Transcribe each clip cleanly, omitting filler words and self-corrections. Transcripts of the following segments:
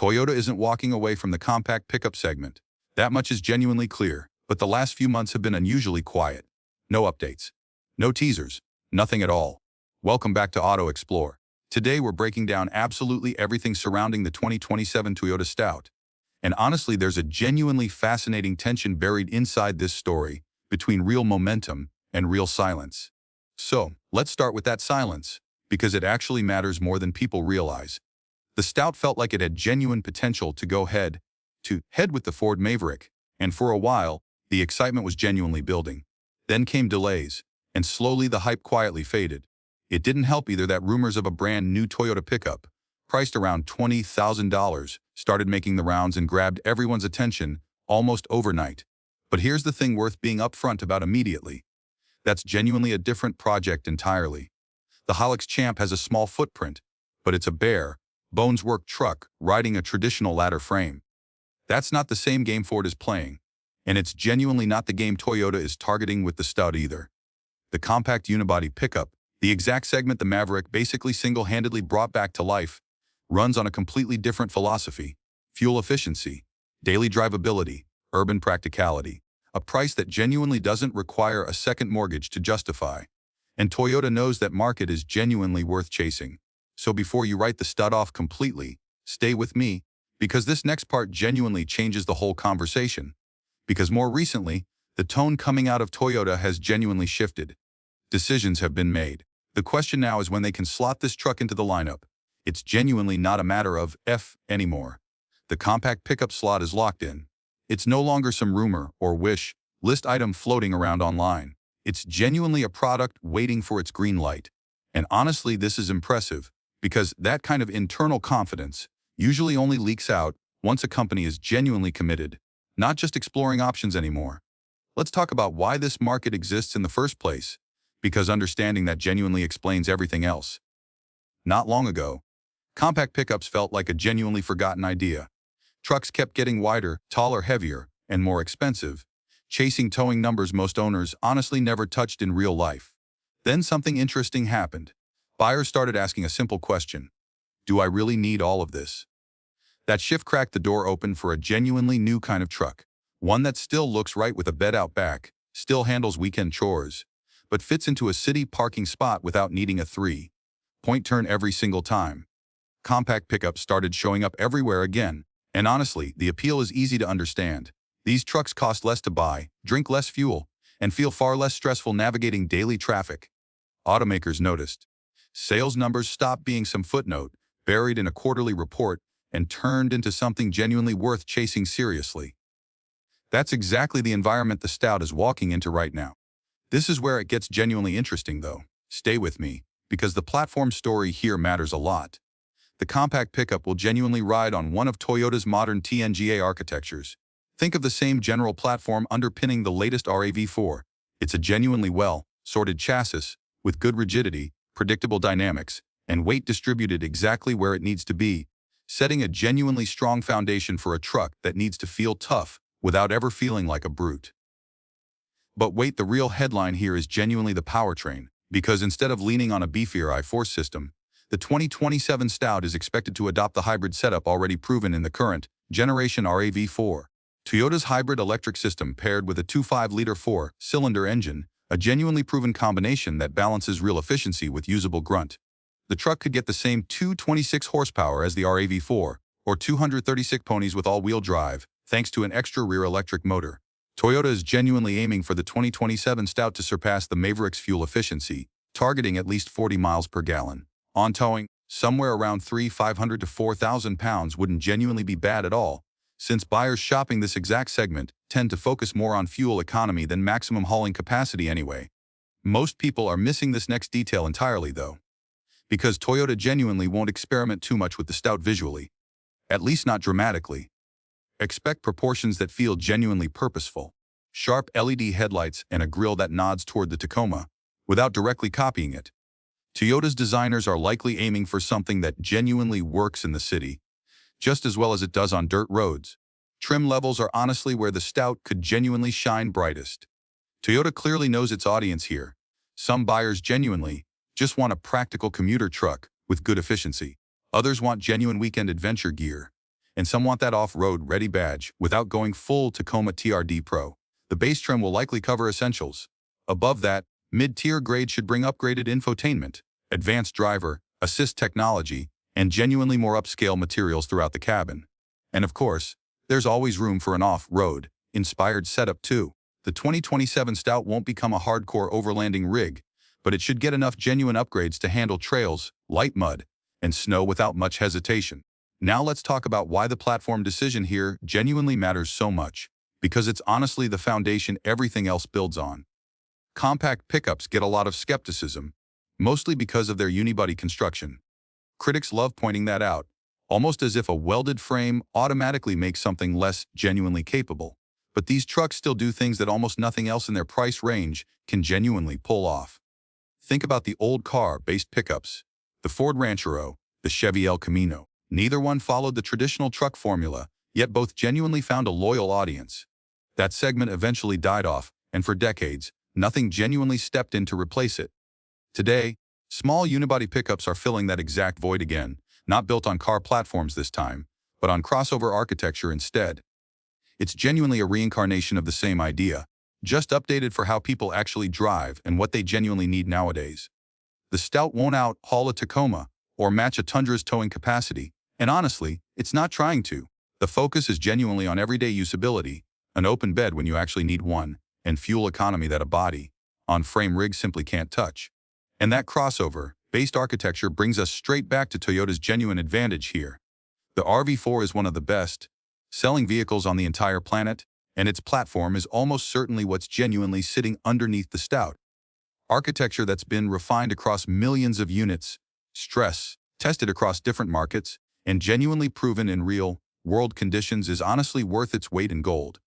Toyota isn't walking away from the compact pickup segment. That much is genuinely clear, but the last few months have been unusually quiet. No updates. No teasers. Nothing at all. Welcome back to Auto Explore. Today we're breaking down absolutely everything surrounding the 2027 Toyota Stout. And honestly, there's a genuinely fascinating tension buried inside this story between real momentum and real silence. So, let's start with that silence, because it actually matters more than people realize. The Stout felt like it had genuine potential to go head-to-head with the Ford Maverick, and for a while, the excitement was genuinely building. Then came delays, and slowly the hype quietly faded. It didn't help either that rumors of a brand new Toyota pickup, priced around $20,000, started making the rounds and grabbed everyone's attention almost overnight. But here's the thing worth being upfront about immediately. That's genuinely a different project entirely. The Hilux Champ has a small footprint, but it's a bare, bones-work truck riding a traditional ladder frame. That's not the same game Ford is playing, and it's genuinely not the game Toyota is targeting with the Stout either. The compact unibody pickup, the exact segment the Maverick basically single-handedly brought back to life, runs on a completely different philosophy: fuel efficiency, daily drivability, urban practicality, a price that genuinely doesn't require a second mortgage to justify. And Toyota knows that market is genuinely worth chasing. So before you write the Stout off completely, stay with me, because this next part genuinely changes the whole conversation. Because more recently, the tone coming out of Toyota has genuinely shifted. Decisions have been made. The question now is when they can slot this truck into the lineup. It's genuinely not a matter of if anymore. The compact pickup slot is locked in. It's no longer some rumor or wish list item floating around online. It's genuinely a product waiting for its green light. And honestly, this is impressive, because that kind of internal confidence usually only leaks out once a company is genuinely committed, not just exploring options anymore. Let's talk about why this market exists in the first place, because understanding that genuinely explains everything else. Not long ago, compact pickups felt like a genuinely forgotten idea. Trucks kept getting wider, taller, heavier, and more expensive, chasing towing numbers most owners honestly never touched in real life. Then something interesting happened. Buyers started asking a simple question: do I really need all of this? That shift cracked the door open for a genuinely new kind of truck, one that still looks right with a bed out back, still handles weekend chores, but fits into a city parking spot without needing a three-point turn every single time. Compact pickups started showing up everywhere again, and honestly, the appeal is easy to understand. These trucks cost less to buy, drink less fuel, and feel far less stressful navigating daily traffic. Automakers noticed. Sales numbers stopped being some footnote, buried in a quarterly report, and turned into something genuinely worth chasing seriously. That's exactly the environment the Stout is walking into right now. This is where it gets genuinely interesting, though. Stay with me, because the platform story here matters a lot. The compact pickup will genuinely ride on one of Toyota's modern TNGA architectures. Think of the same general platform underpinning the latest RAV4. It's a genuinely well-sorted chassis, with good rigidity, predictable dynamics, and weight distributed exactly where it needs to be, setting a genuinely strong foundation for a truck that needs to feel tough without ever feeling like a brute. But wait, the real headline here is genuinely the powertrain, because instead of leaning on a beefier I-Force system, the 2027 Stout is expected to adopt the hybrid setup already proven in the current generation RAV4. Toyota's hybrid electric system paired with a 2.5-liter four-cylinder engine, a genuinely proven combination that balances real efficiency with usable grunt. The truck could get the same 226 horsepower as the RAV4, or 236 ponies with all-wheel drive, thanks to an extra rear electric motor. Toyota is genuinely aiming for the 2027 Stout to surpass the Maverick's fuel efficiency, targeting at least 40 miles per gallon. On towing, somewhere around 3,500 to 4,000 pounds wouldn't genuinely be bad at all, since buyers shopping this exact segment tend to focus more on fuel economy than maximum hauling capacity anyway. Most people are missing this next detail entirely, though, because Toyota genuinely won't experiment too much with the Stout visually, at least not dramatically. Expect proportions that feel genuinely purposeful, sharp LED headlights and a grille that nods toward the Tacoma, without directly copying it. Toyota's designers are likely aiming for something that genuinely works in the city, just as well as it does on dirt roads. Trim levels are honestly where the Stout could genuinely shine brightest. Toyota clearly knows its audience here. Some buyers genuinely just want a practical commuter truck with good efficiency. Others want genuine weekend adventure gear. and some want that off-road ready badge without going full Tacoma TRD Pro. The base trim will likely cover essentials. Above that, mid-tier grade should bring upgraded infotainment, advanced driver assist technology, and genuinely more upscale materials throughout the cabin. And of course, there's always room for an off-road inspired setup too. The 2027 Stout won't become a hardcore overlanding rig, but it should get enough genuine upgrades to handle trails, light mud, and snow without much hesitation. Now let's talk about why the platform decision here genuinely matters so much, because it's honestly the foundation everything else builds on. Compact pickups get a lot of skepticism, mostly because of their unibody construction. Critics love pointing that out, almost as if a welded frame automatically makes something less genuinely capable. But these trucks still do things that almost nothing else in their price range can genuinely pull off. Think about the old car-based pickups, the Ford Ranchero, the Chevy El Camino. Neither one followed the traditional truck formula, yet both genuinely found a loyal audience. That segment eventually died off, and for decades, nothing genuinely stepped in to replace it. Today, small unibody pickups are filling that exact void again, not built on car platforms this time, but on crossover architecture instead. It's genuinely a reincarnation of the same idea, just updated for how people actually drive and what they genuinely need nowadays. The Stout won't out-haul a Tacoma or match a Tundra's towing capacity, and honestly, it's not trying to. The focus is genuinely on everyday usability, an open bed when you actually need one, and fuel economy that a body-on-frame rig simply can't touch. And that crossover-based architecture brings us straight back to Toyota's genuine advantage here. The RAV4 is one of the best-selling vehicles on the entire planet, and its platform is almost certainly what's genuinely sitting underneath the Stout. Architecture that's been refined across millions of units, tested across different markets, and genuinely proven in real-world conditions is honestly worth its weight in gold.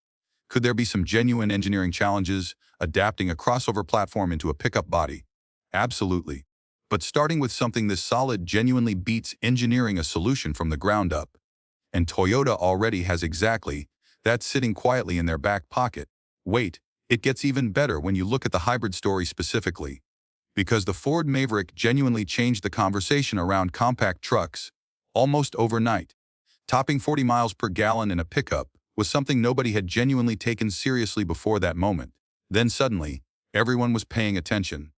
Could there be some genuine engineering challenges adapting a crossover platform into a pickup body? Absolutely. But starting with something this solid genuinely beats engineering a solution from the ground up. And Toyota already has exactly that sitting quietly in their back pocket. Wait, it gets even better when you look at the hybrid story specifically. Because the Ford Maverick genuinely changed the conversation around compact trucks almost overnight. Topping 40 miles per gallon in a pickup was something nobody had genuinely taken seriously before that moment. Then suddenly, everyone was paying attention.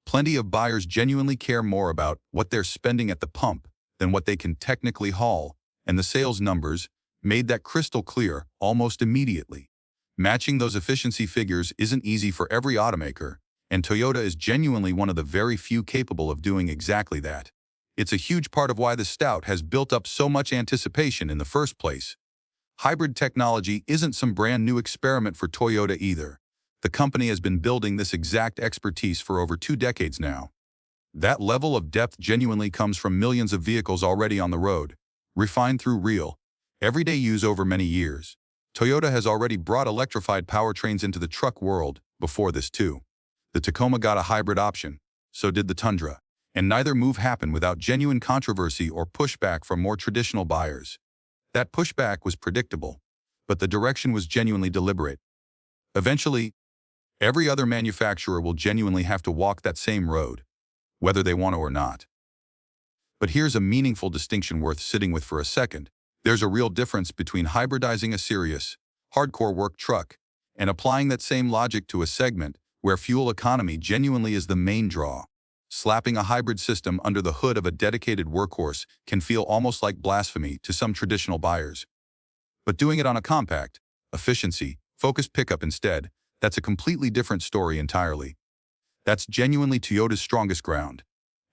Plenty of buyers genuinely care more about what they're spending at the pump than what they can technically haul, and the sales numbers made that crystal clear almost immediately. Matching those efficiency figures isn't easy for every automaker, and Toyota is genuinely one of the very few capable of doing exactly that. It's a huge part of why the Stout has built up so much anticipation in the first place. Hybrid technology isn't some brand new experiment for Toyota either. The company has been building this exact expertise for over 2 decades now. That level of depth genuinely comes from millions of vehicles already on the road, refined through real, everyday use over many years. Toyota has already brought electrified powertrains into the truck world before this too. The Tacoma got a hybrid option, so did the Tundra, and neither move happened without genuine controversy or pushback from more traditional buyers. That pushback was predictable, but the direction was genuinely deliberate. Eventually, every other manufacturer will genuinely have to walk that same road, whether they want to or not. But here's a meaningful distinction worth sitting with for a second. There's a real difference between hybridizing a serious, hardcore work truck and applying that same logic to a segment where fuel economy genuinely is the main draw. Slapping a hybrid system under the hood of a dedicated workhorse can feel almost like blasphemy to some traditional buyers. But doing it on a compact, efficiency-focused pickup instead, that's a completely different story entirely. That's genuinely Toyota's strongest ground.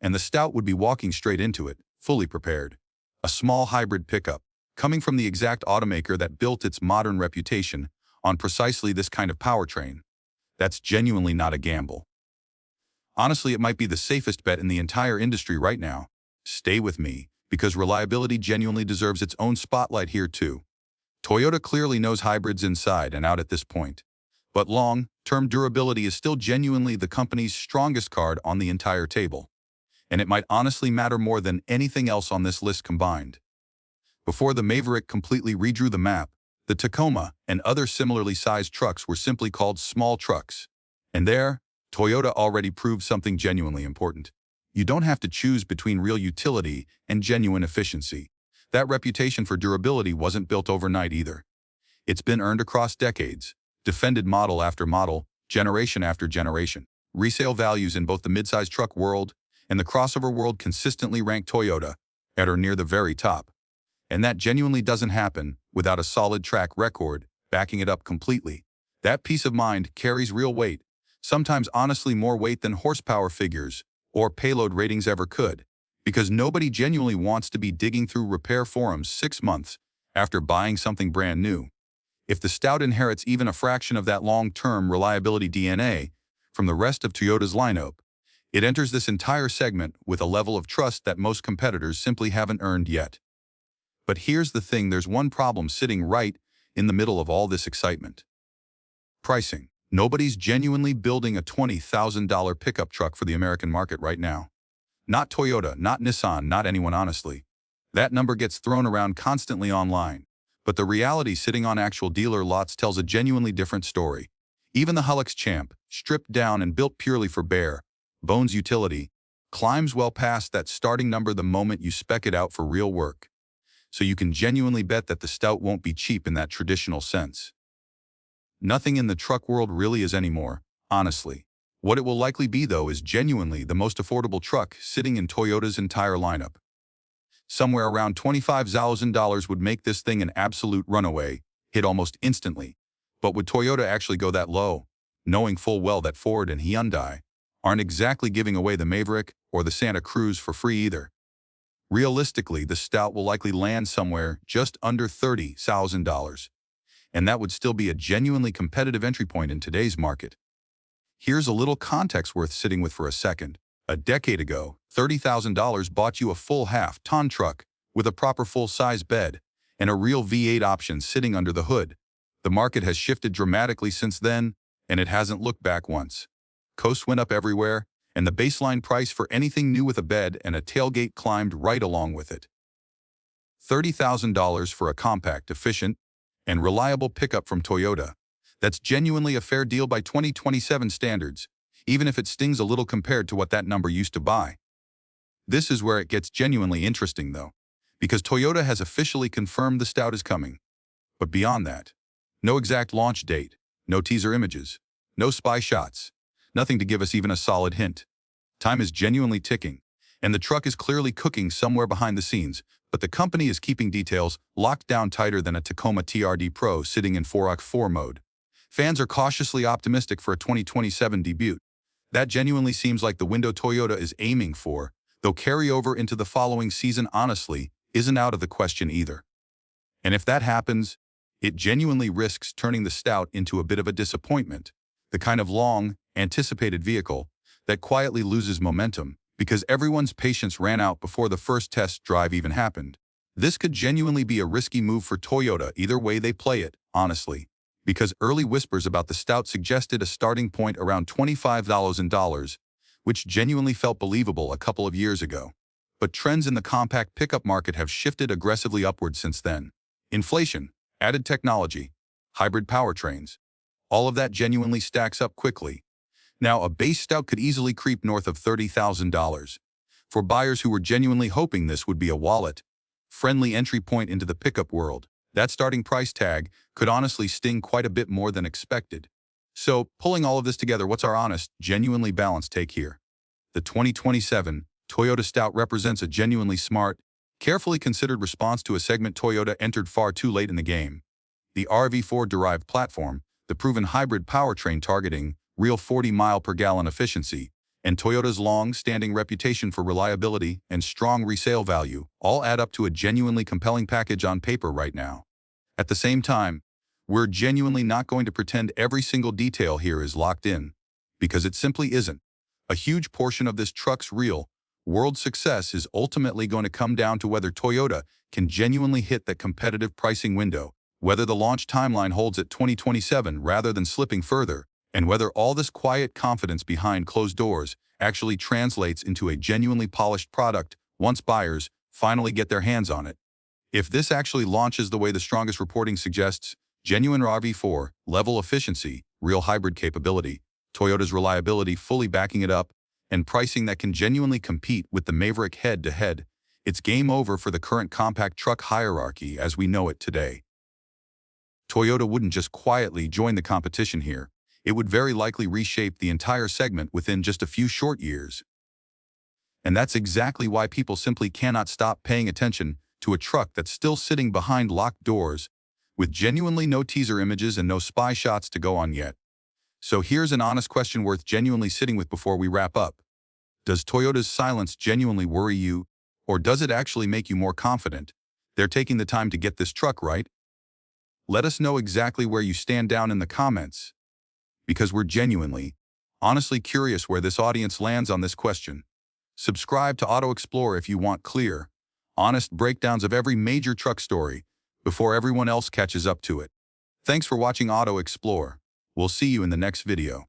And the Stout would be walking straight into it, fully prepared. A small hybrid pickup, coming from the exact automaker that built its modern reputation on precisely this kind of powertrain. That's genuinely not a gamble. Honestly, it might be the safest bet in the entire industry right now. Stay with me, because reliability genuinely deserves its own spotlight here too. Toyota clearly knows hybrids inside and out at this point. But long-term durability is still genuinely the company's strongest card on the entire table. And it might honestly matter more than anything else on this list combined. Before the Maverick completely redrew the map, the Tacoma and other similarly sized trucks were simply called small trucks. And there, Toyota already proved something genuinely important. You don't have to choose between real utility and genuine efficiency. That reputation for durability wasn't built overnight either. It's been earned across decades, defended model after model, generation after generation. Resale values in both the midsize truck world and the crossover world consistently rank Toyota at or near the very top. And that genuinely doesn't happen without a solid track record backing it up completely. That peace of mind carries real weight, sometimes honestly more weight than horsepower figures or payload ratings ever could, because nobody genuinely wants to be digging through repair forums 6 months after buying something brand new. If the Stout inherits even a fraction of that long-term reliability DNA from the rest of Toyota's lineup, it enters this entire segment with a level of trust that most competitors simply haven't earned yet. But here's the thing, there's one problem sitting right in the middle of all this excitement. Pricing. Nobody's genuinely building a $20,000 pickup truck for the American market right now. Not Toyota, not Nissan, not anyone honestly. That number gets thrown around constantly online, but the reality sitting on actual dealer lots tells a genuinely different story. Even the Hilux Champ, stripped down and built purely for bare bones utility, climbs well past that starting number the moment you spec it out for real work. So you can genuinely bet that the Stout won't be cheap in that traditional sense. Nothing in the truck world really is anymore, honestly. What it will likely be, though, is genuinely the most affordable truck sitting in Toyota's entire lineup. Somewhere around $25,000 would make this thing an absolute runaway, hit almost instantly. But would Toyota actually go that low, knowing full well that Ford and Hyundai aren't exactly giving away the Maverick or the Santa Cruz for free either? Realistically, the Stout will likely land somewhere just under $30,000. And that would still be a genuinely competitive entry point in today's market. Here's a little context worth sitting with for a second. A decade ago, $30,000 bought you a full half-ton truck with a proper full-size bed and a real V8 option sitting under the hood. The market has shifted dramatically since then, and it hasn't looked back once. Costs went up everywhere, and the baseline price for anything new with a bed and a tailgate climbed right along with it. $30,000 for a compact, efficient, and reliable pickup from Toyota. That's genuinely a fair deal by 2027 standards, even if it stings a little compared to what that number used to buy. This is where it gets genuinely interesting, though, because Toyota has officially confirmed the Stout is coming. But beyond that, no exact launch date, no teaser images, no spy shots, nothing to give us even a solid hint. Time is genuinely ticking, and the truck is clearly cooking somewhere behind the scenes, but the company is keeping details locked down tighter than a Tacoma TRD Pro sitting in 4x4 mode. Fans are cautiously optimistic for a 2027 debut. That genuinely seems like the window Toyota is aiming for, though carryover into the following season honestly isn't out of the question either. And if that happens, it genuinely risks turning the Stout into a bit of a disappointment, the kind of long, anticipated vehicle that quietly loses momentum because everyone's patience ran out before the first test drive even happened. This could genuinely be a risky move for Toyota either way they play it, honestly, because early whispers about the Stout suggested a starting point around $25,000, which genuinely felt believable a couple of years ago. But trends in the compact pickup market have shifted aggressively upward since then. Inflation, added technology, hybrid powertrains, all of that genuinely stacks up quickly. Now, a base Stout could easily creep north of $30,000. For buyers who were genuinely hoping this would be a wallet-friendly entry point into the pickup world, that starting price tag could honestly sting quite a bit more than expected. So, pulling all of this together, what's our honest, genuinely balanced take here? The 2027 Toyota Stout represents a genuinely smart, carefully considered response to a segment Toyota entered far too late in the game. The RV4-derived platform, the proven hybrid powertrain targeting real 40-mile-per-gallon efficiency, and Toyota's long-standing reputation for reliability and strong resale value all add up to a genuinely compelling package on paper right now. At the same time, we're genuinely not going to pretend every single detail here is locked in, because it simply isn't. A huge portion of this truck's real-world success is ultimately going to come down to whether Toyota can genuinely hit that competitive pricing window, whether the launch timeline holds at 2027 rather than slipping further, and whether all this quiet confidence behind closed doors actually translates into a genuinely polished product once buyers finally get their hands on it. If this actually launches the way the strongest reporting suggests, genuine RV4, level efficiency, real hybrid capability, Toyota's reliability fully backing it up, and pricing that can genuinely compete with the Maverick head-to-head, it's game over for the current compact truck hierarchy as we know it today. Toyota wouldn't just quietly join the competition here. It would very likely reshape the entire segment within just a few short years. And that's exactly why people simply cannot stop paying attention to a truck that's still sitting behind locked doors, with genuinely no teaser images and no spy shots to go on yet. So here's an honest question worth genuinely sitting with before we wrap up. Does Toyota's silence genuinely worry you, or does it actually make you more confident they're taking the time to get this truck right? Let us know exactly where you stand down in the comments, because we're genuinely, honestly curious where this audience lands on this question. Subscribe to Auto Explore if you want clear, honest breakdowns of every major truck story before everyone else catches up to it. Thanks for watching Auto Explore. We'll see you in the next video.